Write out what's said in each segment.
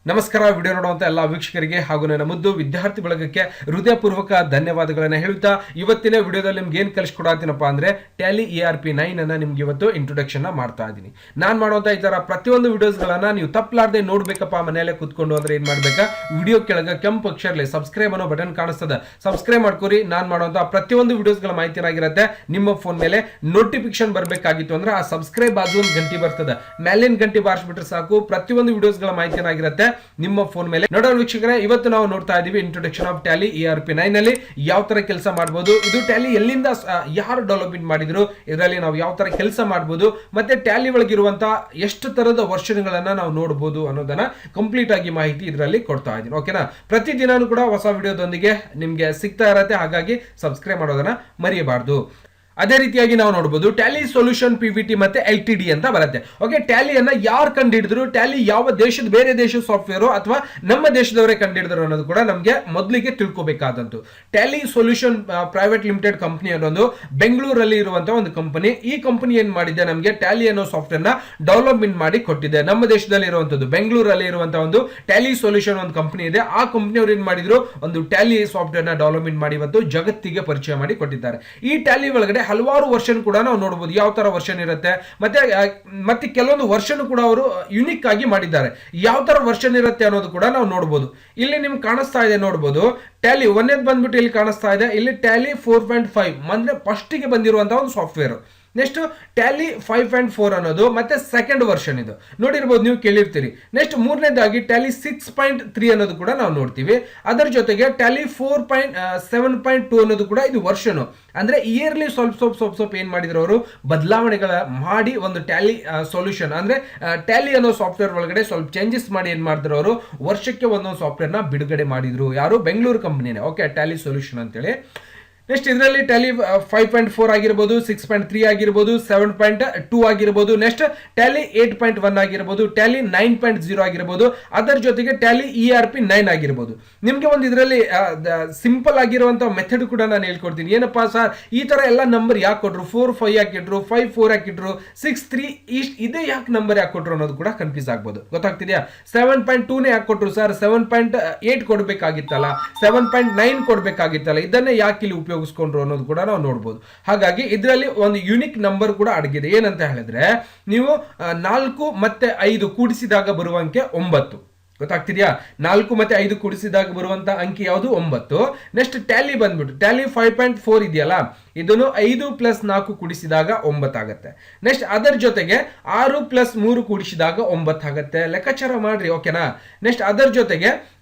ನಮಸ್ಕಾರ. ವಿಡಿಯೋ ನೋಡುವಂತ ಎಲ್ಲ ವೀಕ್ಷಕರಿಗೆ ಹಾಗೂ ನನ್ನ ಮುದ್ದು ವಿದ್ಯಾರ್ಥಿ ಬಳಗಕ್ಕೆ ಹೃದಯಪೂರ್ವಕ ಧನ್ಯವಾದಗಳನ್ನು ಹೇಳುತ್ತಾ ಇವತ್ತಿನ ವಿಡಿಯೋದಲ್ಲಿ ನಿಮ್ಗೆ ಏನು ಕಲಿಸ್ಕೊಡತ್ತೀನಪ್ಪ ಅಂದ್ರೆ ಟ್ಯಾಲಿ ERP 9 ಅನ್ನ ನಿಮ್ಗೆ ಇವತ್ತು ಇಂಟ್ರೊಡಕ್ಷನ್ ಮಾಡ್ತಾ ಇದ್ದೀನಿ. ನಾನು ಮಾಡುವಂತ ಈ ತರ ಪ್ರತಿಯೊಂದು ವಿಡಿಯೋಸ್ಗಳನ್ನ ನೀವು ತಪ್ಪಲಾರದೆ ನೋಡ್ಬೇಕಪ್ಪ ಮನೆಯಲ್ಲೇ ಕುತ್ಕೊಂಡು ಅಂದ್ರೆ ಏನ್ ಮಾಡ್ಬೇಕಾ, ವಿಡಿಯೋ ಕೆಳಗೆ ಕೆಂಪು ಅಕ್ಷರಲಿ ಸಬ್ಸ್ಕ್ರೈಬ್ ಅನ್ನೋ ಬಟನ್ ಕಾಣಿಸ್ತದೆ, ಸಬ್ಸ್ಕ್ರೈಬ್ ಮಾಡ್ಕೋರಿ. ನಾನು ಮಾಡುವಂತ ಪ್ರತಿಯೊಂದು ವಿಡಿಯೋಸ್ಗಳ ಮಾಹಿತಿ ಏನಾಗಿರುತ್ತೆ ನಿಮ್ಮ ಫೋನ್ ಮೇಲೆ ನೋಟಿಫಿಕೇಶನ್ ಬರಬೇಕಾಗಿತ್ತು ಅಂದ್ರೆ ಆ ಸಬ್ಸ್ಕ್ರೈಬ್ ಬಾಜು ಒಂದು ಗಂಟೆ ಬರ್ತದೆ, ಮೇಲಿನ ಗಂಟೆ ಬಾರಿಸ್ಬಿಟ್ರೆ ಸಾಕು, ಪ್ರತಿಯೊಂದು ವಿಡಿಯೋಸ್ಗಳ ಮಾಹಿತಿ ಏನಾಗಿರುತ್ತೆ ನಿಮ್ಮ ಫೋನ್ ಮೇಲೆ. ನೋಡೋಣ ವೀಕ್ಷಕರೇ, ಇವತ್ತು ನಾವು ನೋಡ್ತಾ ಇದೀವಿ ಇಂಟ್ರೊಡಕ್ಷನ್ ಆಫ್ ಟ್ಯಾಲಿ ERP 9 ಅಲ್ಲಿ ಯಾವ ತರ ಕೆಲಸ ಮಾಡಬಹುದು, ಇದು ಟ್ಯಾಲಿ ಎಲ್ಲಿಂದ ಯಾರು ಡೆವಲಪ್ಮೆಂಟ್ ಮಾಡಿದ್ರು, ಇದರಲ್ಲಿ ನಾವು ಯಾವ ತರ ಕೆಲಸ ಮಾಡಬಹುದು, ಮತ್ತೆ ಟ್ಯಾಲಿ ಒಳಗಿರುವಂತಹ ಎಷ್ಟು ತರದ ವರ್ಷನ್ ಗಳನ್ನ ನಾವು ನೋಡಬಹುದು ಅನ್ನೋದನ್ನ ಕಂಪ್ಲೀಟ್ ಆಗಿ ಮಾಹಿತಿ ಇದರಲ್ಲಿ ಕೊಡ್ತಾ ಇದ್ದೀನಿ. ಓಕೆನಾ, ಪ್ರತಿದಿನಾನು ಕೂಡ ಹೊಸ ವಿಡಿಯೋದೊಂದಿಗೆ ನಿಮ್ಗೆ ಸಿಗ್ತಾ ಇರತ್ತೆ, ಹಾಗಾಗಿ ಸಬ್ಸ್ಕ್ರೈಬ್ ಮಾಡೋದನ್ನ ಮರೆಯಬಾರ್ದು. ಅದೇ ರೀತಿಯಾಗಿ ನಾವು ನೋಡಬಹುದು ಟ್ಯಾಲಿ ಸೊಲ್ಯೂಷನ್ PVT ಮತ್ತೆ LTD ಅಂತ ಬರುತ್ತೆ. ಓಕೆ, ಟ್ಯಾಲಿಯನ್ನ ಯಾರು ಕಂಡುಹಿಡಿದ್ರು, ಟ್ಯಾಲಿ ಯಾವ ದೇಶದ ಬೇರೆ ದೇಶದ ಸಾಫ್ಟ್ವೇರ್ ಅಥವಾ ನಮ್ಮ ದೇಶದವರೇ ಕಂಡುಹಿಡಿದ್ರು ಅನ್ನೋದು ಕೂಡ ನಮಗೆ ಮೊದಲಿಗೆ ತಿಳ್ಕೋಬೇಕಾದಂತು. Tally solution private limited company ಅನ್ನೋದು ಬೆಂಗಳೂರಲ್ಲಿ ಇರುವಂತಹ ಒಂದು ಕಂಪನಿ. ಈ ಕಂಪನಿ ಏನ್ ಮಾಡಿದೆ, ನಮಗೆ ಟ್ಯಾಲಿ ಅನ್ನೋ ಸಾಫ್ಟ್ವೇರ್ ನ ಡೆವಲಪ್ಮೆಂಟ್ ಮಾಡಿ ಕೊಟ್ಟಿದೆ. ನಮ್ಮ ದೇಶದಲ್ಲಿ ಇರುವಂತದ್ದು ಬೆಂಗಳೂರಲ್ಲಿ ಇರುವಂತಹ ಒಂದು ಟ್ಯಾಲಿ ಸೊಲ್ಯೂಷನ್ ಒಂದು ಕಂಪನಿ ಇದೆ. ಆ ಕಂಪನಿಯವರು ಏನ್ ಮಾಡಿದ್ರು, ಒಂದು ಟ್ಯಾಲಿ ಸಾಫ್ಟ್ವೇರ್ ನ ಡೆವಲಪ್ಮೆಂಟ್ ಮಾಡಿ ಇವತ್ತು ಜಗತ್ತಿಗೆ ಪರಿಚಯ ಮಾಡಿ ಕೊಟ್ಟಿದ್ದಾರೆ. ಈ ಟ್ಯಾಲಿ ಒಳಗಡೆ ಹಲವಾರು ವರ್ಷನ್ ಕೂಡ ನಾವು ನೋಡಬಹುದು, ಯಾವ ತರ ವರ್ಷನ್ ಇರುತ್ತೆ, ಮತ್ತೆ ಕೆಲವೊಂದು ವರ್ಷನ್ ಕೂಡ ಅವರು ಯುನಿಕ್ ಆಗಿ ಮಾಡಿದ್ದಾರೆ. ಯಾವ ತರ ವರ್ಷನ್ ಇರುತ್ತೆ ಅನ್ನೋದು ಕೂಡ ನಾವು ನೋಡಬಹುದು. ಇಲ್ಲಿ ನಿಮ್ಗೆ ಕಾಣಿಸ್ತಾ ಇದೆ, ನೋಡಬಹುದು ಟ್ಯಾಲಿ ಒಂದೇದು ಬಂದ್ಬಿಟ್ಟು ಇಲ್ಲಿ ಕಾಣಿಸ್ತಾ ಇದೆ, ಇಲ್ಲಿ ಟ್ಯಾಲಿ 4.5 ಅಂದ್ರೆ ಫಸ್ಟ್ ಗೆ ಬಂದಿರುವಂತಹ ಒಂದು ಸಾಫ್ಟ್ವೇರ್. ನೆಕ್ಸ್ಟ್ ಟ್ಯಾಲಿ 5.4 ಅನ್ನೋದು ಮತ್ತೆ ಸೆಕೆಂಡ್ ವರ್ಷನ್ ಇದು ನೋಡಿರ್ಬೋದು, ನೀವು ಕೇಳಿರ್ತೀರಿ. ನೆಕ್ಸ್ಟ್ ಮೂರನೇದಾಗಿ ಟ್ಯಾಲಿ 6.3 ಅನ್ನೋದು ಕೂಡ ನಾವು ನೋಡ್ತೀವಿ. ಅದರ ಜೊತೆಗೆ ಟ್ಯಾಲಿ 7.2 ಅನ್ನೋದು ಕೂಡ ಇದು ವರ್ಷನ್. ಅಂದ್ರೆ ಇಯರ್ಲಿ ಸ್ವಲ್ಪ ಏನ್ ಮಾಡಿದ್ರು ಅವರು ಬದಲಾವಣೆಗಳ ಮಾಡಿ ಒಂದು ಟ್ಯಾಲಿ ಸೊಲ್ಯೂಷನ್ ಅಂದ್ರೆ ಟ್ಯಾಲಿ ಅನ್ನೋ ಸಾಫ್ಟ್ವೇರ್ ಒಳಗಡೆ ಸ್ವಲ್ಪ ಚೇಂಜಸ್ ಮಾಡಿ ಏನ್ ಮಾಡಿದ್ರು ಅವರು, ವರ್ಷಕ್ಕೆ ಒಂದೊಂದು ಸಾಫ್ಟ್ವೇರ್ ನ ಬಿಡುಗಡೆ ಮಾಡಿದ್ರು. ಯಾರು, ಬೆಂಗಳೂರು ಕಂಪನಿನೇ. ಓಕೆ, ಟ್ಯಾಲಿ ಸೊಲ್ಯೂಷನ್ ಅಂತೇಳಿ. ನೆಕ್ಸ್ಟ್ ಇದರಲ್ಲಿ ಟ್ಯಾಲಿ 5.4 ಆಗಿರ್ಬೋದು, 6.3 ಆಗಿರ್ಬೋದು, 7.2 ಆಗಿರ್ಬೋದು, ನೆಕ್ಸ್ಟ್ ಟ್ಯಾಲಿ 8.1 ಆಗಿರ್ಬೋದು, ಟ್ಯಾಲಿ 9.0 ಆಗಿರ್ಬೋದು, ಅದರ ಜೊತೆಗೆ ಟ್ಯಾಲಿ ERP 9 ಆಗಿರ್ಬೋದು. ನಿಮ್ಗೆ ಒಂದು ಇದರಲ್ಲಿ ಸಿಂಪಲ್ ಆಗಿರುವಂತಹ ಮೆಥಡ್ ಕೂಡ ನಾನು ಹೇಳ್ಕೊಡ್ತೀನಿ. ಏನಪ್ಪಾ ಸರ್, ಈ ತರ ಎಲ್ಲ ನಂಬರ್ ಯಾಕೆ ಕೊಟ್ರು, 4-5 ಯಾಕಿಟ್ರು, 5-4 ಯಾಕಿಟ್ರು, 6-3 ಇದೇ ಯಾಕೆ ನಂಬರ್ ಯಾಕೆ ಕೊಟ್ರು ಅನ್ನೋದು ಕೂಡ ಕನ್ಫ್ಯೂಸ್ ಆಗ್ಬೋದು. ಗೊತ್ತಾಗ್ತಿದ್ಯಾ? 7.2 ನೇ ಯಾಕೆ ಕೊಟ್ರು ಸರ್, 7.8 ಕೊಡ್ಬೇಕಾಗಿತ್ತಲ್ಲ, 7.9 ಕೊಡ್ಬೇಕಾಗಿತ್ತಲ್ಲ, ಇದನ್ನೇ ಯಾಕೆ ಇಲ್ಲಿ ಉಪಯೋಗಿಸ್ಕೊಂಡ್ರು ಅನ್ನೋದು ಕೂಡ ನಾವು ನೋಡಬಹುದು. ಹಾಗಾಗಿ ಇದರಲ್ಲಿ ಒಂದು ಯುನಿಕ್ ನಂಬರ್ ಕೂಡ ಅಡಗಿದೆ. ಏನಂತ ಹೇಳಿದ್ರೆ, ನೀವು 4 ಮತ್ತೆ 5 ಕೂಡಿಸಿದಾಗ ಬರುವ ಅಂಕೆ 9. ಗೊತ್ತಾಗ್ತಿದ್ಯಾ? 4 ಮತ್ತೆ 5 ಕೂಡಿಸಿದಾಗ ಬರುವಂತ ಅಂಕಿ ಯಾವುದು, 9. ನೆಕ್ಸ್ಟ್ ಟ್ಯಾಲಿ ಬಂದ್ಬಿಟ್ಟು ಟ್ಯಾಲಿ 5.4 ಇದೆಯಲ್ಲ, ಇದನ್ನು 5 + 4 ಕೂಡಿಸಿದಾಗ 9 ಆಗುತ್ತೆ. ನೆಕ್ಸ್ಟ್ ಅದರ ಜೊತೆಗೆ 6 + 3 ಕೂಡಿಸಿದಾಗ 9 ಆಗುತ್ತೆ. ಲೆಕ್ಕಾಚಾರ ಮಾಡ್ರಿ, ಓಕೆನಾ? ನೆಕ್ಸ್ಟ್ ಅದರ ಜೊತೆಗೆ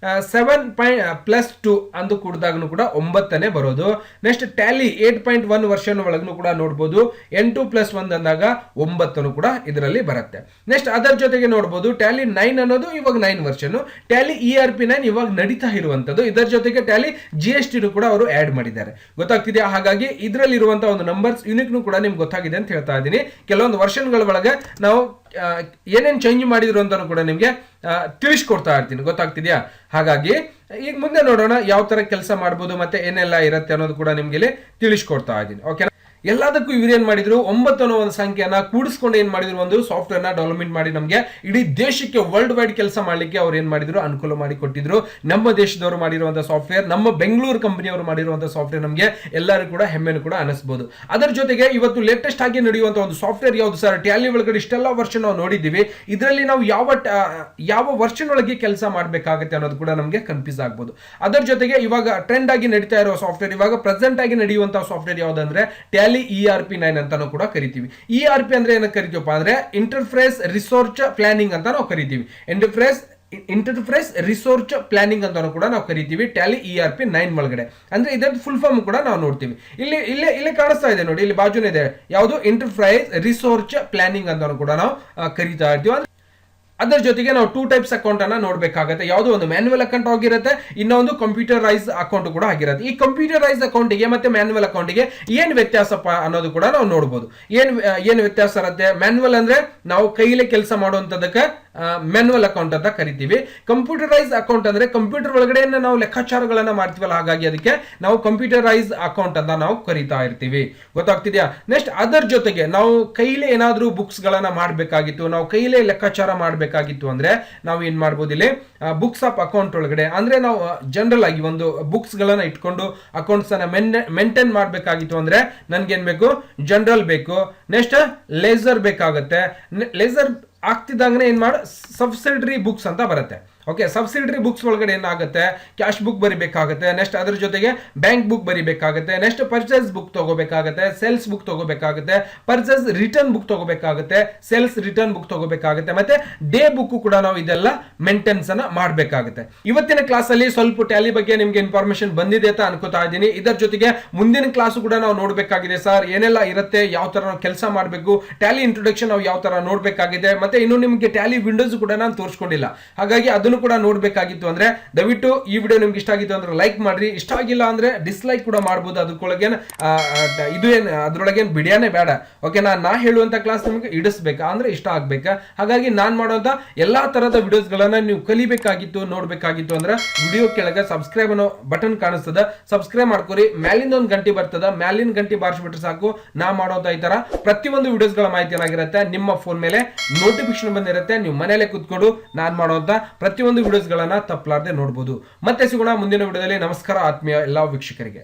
7 + 2 ಅಂದು ಕೂಡಿದಾಗನು ಕೂಡ 9ನೇ ಬರೋದು. ನೆಕ್ಸ್ಟ್ ಟ್ಯಾಲಿ 8.1 ವರ್ಷನ್ ಒಳಗೂ ಕೂಡ ನೋಡಬಹುದು, 8 + 1 ಅಂದಾಗ 9 ಕೂಡ ಇದರಲ್ಲಿ ಬರುತ್ತೆ. ನೆಕ್ಸ್ಟ್ ಅದರ ಜೊತೆಗೆ ನೋಡಬಹುದು ಟ್ಯಾಲಿ 9 ಅನ್ನೋದು ಇವಾಗ 9 ವರ್ಷನ್, ಟ್ಯಾಲಿ ERP 9 ಇವಾಗ ನಡೀತಾ ಇರುವಂತದ್ದು. ಇದರ ಜೊತೆಗೆ ಟ್ಯಾಲಿ GST ಕೂಡ ಅವರು ಆಡ್ ಮಾಡಿದ್ದಾರೆ. ಗೊತ್ತಾಗ್ತಿದೆಯಾ? ಹಾಗಾಗಿ ಇದರಲ್ಲಿ ಇರುವಂತಹ ಒಂದು ನಂಬರ್ಸ್ ಯೂನಿಕ್ ಕೂಡ ನಿಮ್ಗೆ ಗೊತ್ತಾಗಿದೆ ಅಂತ ಹೇಳ್ತಾ ಇದ್ದೀನಿ. ಕೆಲವೊಂದು ವರ್ಷನ್ಗಳ ಒಳಗೆ ನಾವು ಏನೇನ್ ಚೇಂಜ್ ಮಾಡಿದ್ರು ಅಂತ ಕೂಡ ನಿಮ್ಗೆ ತಿಳಿಸ್ಕೊಡ್ತಾ ಇರ್ತೀನಿ. ಗೊತ್ತಾಗ್ತಿದ್ಯಾ? ಹಾಗಾಗಿ ಈಗ ಮುಂದೆ ನೋಡೋಣ ಯಾವ ತರ ಕೆಲಸ ಮಾಡಬಹುದು ಮತ್ತೆ ಏನೆಲ್ಲ ಇರುತ್ತೆ ಅನ್ನೋದು ಕೂಡ ನಿಮ್ಗೆ ಇಲ್ಲಿ ತಿಳಿಸ್ಕೊಡ್ತಾ ಇದ್ದೀನಿ. ಓಕೆ, ಎಲ್ಲದಕ್ಕೂ ಇವ್ರು ಏನ್ ಮಾಡಿದ್ರು, 9 ಅನ್ನೋ ಒಂದು ಸಂಖ್ಯೆಯನ್ನ ಕೂಡಿಸ್ಕೊಂಡು ಏನ್ ಮಾಡಿದ್ರು, ಒಂದು ಸಾಫ್ಟ್ವೇರ್ ನ ಡೆವಲಪ್ಮೆಂಟ್ ಮಾಡಿ ನಮಗೆ ಇಡೀ ದೇಶಕ್ಕೆ ವರ್ಲ್ಡ್ ವೈಡ್ ಕೆಲಸ ಮಾಡ್ಲಿಕ್ಕೆ ಅವ್ರು ಏನ್ ಮಾಡಿದ್ರು, ಅನುಕೂಲ ಮಾಡಿ ಕೊಟ್ಟಿದ್ರು. ನಮ್ಮ ದೇಶದವರು ಮಾಡಿರುವಂತಹ ಸಾಫ್ಟ್ವೇರ್, ನಮ್ಮ ಬೆಂಗಳೂರು ಕಂಪನಿಯವರು ಮಾಡಿರುವಂತಹ ಸಾಫ್ಟ್ವೇರ್ ನಮಗೆ ಎಲ್ಲರೂ ಕೂಡ ಹೆಮ್ಮೆನು ಕೂಡ ಅನಿಸಬಹುದು. ಅದರ ಜೊತೆಗೆ ಇವತ್ತು ಲೇಟೆಸ್ಟ್ ಆಗಿ ನಡೆಯುವಂತಹ ಒಂದು ಸಾಫ್ಟ್ವೇರ್ ಯಾವುದು ಸರ್, ಟ್ಯಾಲಿ ಒಳಗಡೆ ಇಷ್ಟೆಲ್ಲ ವರ್ಷನ್ ನಾವು ನೋಡಿದ್ದೀವಿ, ಇದರಲ್ಲಿ ನಾವು ಯಾವ ವರ್ಷನ್ ಒಳಗೆ ಕೆಲಸ ಮಾಡಬೇಕಾಗುತ್ತೆ ಅನ್ನೋದು ಕೂಡ ನಮಗೆ ಕನ್ಫ್ಯೂಸ್ ಆಗ್ಬೋದು. ಅದರ ಜೊತೆಗೆ ಇವಾಗ ಟ್ರೆಂಡ್ ಆಗಿ ನಡೀತಾ ಇರೋ ಸಾಫ್ಟ್ವೇರ್, ಇವಾಗ ಪ್ರೆಸೆಂಟ್ ಆಗಿ ನಡೆಯುವಂತಹ ಸಾಫ್ಟ್ವೇರ್ ಯಾವ್ದಂದ್ರೆ ಟ್ಯಾಲಿ ERP 9 ಅಂತ ನಾವು ಕೂಡ ಕರಿತೀವಿ. ERP ಅಂದ್ರೆ ಏನಕ್ಕೆ ಕರಿತೀವಪ್ಪ ಅಂದ್ರೆ ಇಂಟರ್ಫೇಸ್ ರಿಸೋರ್ಸ್ ಪ್ಲಾನಿಂಗ್ ಅಂತ ನಾವು ಕರಿತೀವಿ. ಇಂಟರ್ಫೇಸ್ ರಿಸೋರ್ಸ್ ಪ್ಲಾನಿಂಗ್ ಅಂತ ಕೂಡ ನಾವು ಕರಿತೀವಿ ಟ್ಯಾಲಿ ERP 9 ಒಳಗಡೆ. ಅಂದ್ರೆ ಇದರ ಫುಲ್ ಫಾರ್ಮ್ ಕೂಡ ನಾವು ನೋಡ್ತೀವಿ. ಇಲ್ಲಿ ಕಾಣಿಸ್ತಾ ಇದೆ ನೋಡಿ, ಇಲ್ಲಿ ಬಾಜುನೇ ಇದೆ ಯಾವುದು, ಇಂಟರ್ಫೇಸ್ ರಿಸೋರ್ಸ್ ಪ್ಲಾನಿಂಗ್ ಅಂತ ಕೂಡ ನಾವು ಕರಿತಾ ಇರ್ತೀವಿ. ಅದರ ಜೊತೆಗೆ ನಾವು 2 ಟೈಪ್ಸ್ ಅಕೌಂಟ್ ಅನ್ನ ನೋಡ್ಬೇಕಾಗುತ್ತೆ. ಯಾವುದು, ಒಂದು ಮ್ಯಾನ್ಯುವಲ್ ಅಕೌಂಟ್ ಆಗಿರುತ್ತೆ, ಇನ್ನೊಂದು ಕಂಪ್ಯೂಟರೈಸ್ ಅಕೌಂಟ್ ಕೂಡ ಆಗಿರುತ್ತೆ. ಈ ಕಂಪ್ಯೂಟರೈಸ್ ಅಕೌಂಟಿಗೆ ಮತ್ತೆ ಮ್ಯಾನ್ಯುವಲ್ ಅಕೌಂಟಿಗೆ ಏನ್ ವ್ಯತ್ಯಾಸಪ್ಪ ಅನ್ನೋದು ಕೂಡ ನಾವು ನೋಡಬಹುದು. ಏನ್ ವ್ಯತ್ಯಾಸ ಇರುತ್ತೆ? ಮ್ಯಾನ್ಯುವಲ್ ಅಂದ್ರೆ ನಾವು ಕೈಲೇ ಕೆಲಸ ಮಾಡುವಂತದಕ್ಕೆ ಮ್ಯಾನ್ಯುವಲ್ ಅಕೌಂಟ್ ಅಂತ ಕರಿತೀವಿ. ಕಂಪ್ಯೂಟರೈಸ್ ಅಕೌಂಟ್ ಅಂದ್ರೆ ಕಂಪ್ಯೂಟರ್ ಒಳಗಡೆ ನಾವು ಲೆಕ್ಕಾಚಾರಗಳನ್ನ ಮಾಡ್ತೀವಲ್ಲ, ಹಾಗಾಗಿ ಅದಕ್ಕೆ ನಾವು ಕಂಪ್ಯೂಟರೈಸ್ ಅಕೌಂಟ್ ಅಂತ ನಾವು ಕರಿತಾ ಇರ್ತೀವಿ. ಗೊತ್ತಾಗ್ತಿದ್ಯಾ? ನೆಕ್ಸ್ಟ್ ಅದರ ಜೊತೆಗೆ ನಾವು ಕೈಲೇ ಏನಾದ್ರೂ ಬುಕ್ಸ್ ಗಳನ್ನ ಮಾಡಬೇಕಾಗಿತ್ತು, ನಾವು ಕೈಲೇ ಲೆಕ್ಕಾಚಾರ ಮಾಡಬೇಕು ಮಾಡ್ಬೇಕಾಗಿತ್ತು ಅಂದ್ರೆ ನಾವು ಏನ್ ಮಾಡ್ಬೋದು, ಇಲ್ಲಿ ಬುಕ್ಸ್ ಆಫ್ ಅಕೌಂಟ್ ಒಳಗಡೆ ಅಂದ್ರೆ ನಾವು ಜನರಲ್ ಆಗಿ ಒಂದು ಬುಕ್ಸ್ ಗಳನ್ನ ಇಟ್ಕೊಂಡು ಅಕೌಂಟ್ಸ್ ಅನ್ನ ಮೇಂಟೈನ್ ಮಾಡ್ಬೇಕಾಗಿತ್ತು ಅಂದ್ರೆ ನನ್ಗೆ ಏನ್ ಬೇಕು, ಜನರಲ್ ಬೇಕು. ನೆಕ್ಸ್ಟ್ ಲೇಸರ್ ಬೇಕಾಗುತ್ತೆ. ಲೇಸರ್ ಆಗ್ತಿದ್ದಂಗೆ ಏನ್ ಮಾಡ ಸಬ್ಸಿಡರಿ ಬುಕ್ಸ್ ಅಂತ ಬರುತ್ತೆ. ಓಕೆ, ಸಬ್ಸಿಡರಿ ಬುಕ್ಸ್ ಒಳಗಡೆ ಏನಾಗುತ್ತೆ, ಕ್ಯಾಶ್ ಬುಕ್ ಬರಿಬೇಕಾಗುತ್ತೆ. ನೆಕ್ಸ್ಟ್ ಅದ್ರ ಜೊತೆಗೆ ಬ್ಯಾಂಕ್ ಬುಕ್ ಬರಿಬೇಕಾಗುತ್ತೆ. ನೆಕ್ಸ್ಟ್ ಪರ್ಚೇಸ್ ಬುಕ್ ತಗೋಬೇಕಾಗುತ್ತೆ, ಸೇಲ್ಸ್ ಬುಕ್ ತಗೋಬೇಕಾಗುತ್ತೆ, ಪರ್ಚೇಸ್ ರಿಟರ್ನ್ ಬುಕ್ ತಗೋಬೇಕಾಗುತ್ತೆ, ಸೇಲ್ಸ್ ರಿಟರ್ನ್ ಬುಕ್ ತಗೋಬೇಕಾಗುತ್ತೆ, ಮತ್ತೆ ಡೇ ಬುಕ್ ಕೂಡ ನಾವು ಇದೆಲ್ಲ ಮೇಂಟೆನ್ಸ್ ಅನ್ನ ಮಾಡಬೇಕಾಗುತ್ತೆ. ಇವತ್ತಿನ ಕ್ಲಾಸ್ ಅಲ್ಲಿ ಸ್ವಲ್ಪ ಟ್ಯಾಲಿ ಬಗ್ಗೆ ನಿಮ್ಗೆ ಇನ್ಫಾರ್ಮೇಶನ್ ಬಂದಿದೆ ಅಂತ ಅನ್ಕೋತಾ ಇದ್ದೀನಿ. ಇದರ ಜೊತೆಗೆ ಮುಂದಿನ ಕ್ಲಾಸ್ ಕೂಡ ನಾವು ನೋಡ್ಬೇಕಾಗಿದೆ. ಸರ್ ಏನೆಲ್ಲ ಇರುತ್ತೆ, ಯಾವ ತರ ನಾವು ಕೆಲಸ ಮಾಡಬೇಕು, ಟ್ಯಾಲಿ ಇಂಟ್ರೊಡಕ್ಷನ್ ನಾವು ಯಾವ ತರ ನೋಡ್ಬೇಕಾಗಿದೆ, ಮತ್ತೆ ಇನ್ನು ನಿಮ್ಗೆ ಟ್ಯಾಲಿ ವಿಂಡೋಸ್ ಕೂಡ ನಾನು ತೋರಿಸ್ಕೊಂಡಿಲ್ಲ. ಹಾಗಾಗಿ ಅದನ್ನು ಕೂಡ ನೋಡ್ಬೇಕಾಗಿತ್ತು ಅಂದ್ರೆ ದಯವಿಟ್ಟು ಈ ವಿಡಿಯೋ ನಿಮ್ಗೆ ಇಷ್ಟ ಆಗಿತ್ತು ಅಂದ್ರೆ ಲೈಕ್ ಮಾಡ್ರಿ. ಇಷ್ಟ ಆಗಿಲ್ಲ ಅಂದ್ರೆ ಡಿಸ್ಲೈಕ್ ಕೂಡ ಮಾಡಬಹುದು. ಅದಕ್ಕೊಳಗೆ ಇದು ಏನ್ ಅದ್ರೊಳಗೇನು ಬಿಡಿಯಾನೇ ಬೇಡ. ಓಕೆ, ನಾ ಹೇಳುವಂತ ಕ್ಲಾಸ್ ನಿಮ್ಗೆ ಇಡಿಸ್ಬೇಕಾ ಅಂದ್ರೆ ಇಷ್ಟ ಆಗ್ಬೇಕಾ. ಹಾಗಾಗಿ ನಾನ್ ಮಾಡುವಂತ ಎಲ್ಲಾ ತರದ ವಿಡಿಯೋಸ್ ಗಳನ್ನ ನೀವು ಕಲಿಬೇಕಾಗಿತ್ತು, ನೋಡ್ಬೇಕಾಗಿತ್ತು ಅಂದ್ರೆ ವಿಡಿಯೋ ಕೆಳಗೆ ಸಬ್ಸ್ಕ್ರೈಬ್ ಅನ್ನೋ ಬಟನ್ ಕಾಣಿಸ್ತದ, ಸಬ್ಸ್ಕ್ರೈಬ್ ಮಾಡ್ಕೊರಿ. ಮ್ಯಾಲಿಂದ ಒಂದು ಗಂಟೆ ಬರ್ತದ, ಮ್ಯಾಲಿನ ಗಂಟೆ ಬಾರಿಸ್ಬಿಟ್ರೆ ಸಾಕು. ನಾ ಮಾಡುವಂತ ಈ ತರ ಪ್ರತಿಯೊಂದು ವಿಡಿಯೋಸ್ ಗಳ ಮಾಹಿತಿ ಏನಾಗಿರುತ್ತೆ ನಿಮ್ಮ ಫೋನ್ ಮೇಲೆ ನೋಟಿಫಿಕೇಶನ್ ಬಂದಿರುತ್ತೆ. ನೀವು ಮನೆಯಲ್ಲೇ ಕುತ್ಕೊಂಡು ನಾನ್ ಮಾಡುವಂತ ಪ್ರತಿಯೊಂದು ವಿಡಿಯೋಸ್ ಗಳನ್ನ ತಪ್ಪಲಾರದೆ ನೋಡಬಹುದು. ಮತ್ತೆ ಸಿಗೋಣ ಮುಂದಿನ ವಿಡಿಯೋದಲ್ಲಿ. ನಮಸ್ಕಾರ ಆತ್ಮೀಯ ಎಲ್ಲಾ ವೀಕ್ಷಕರಿಗೆ.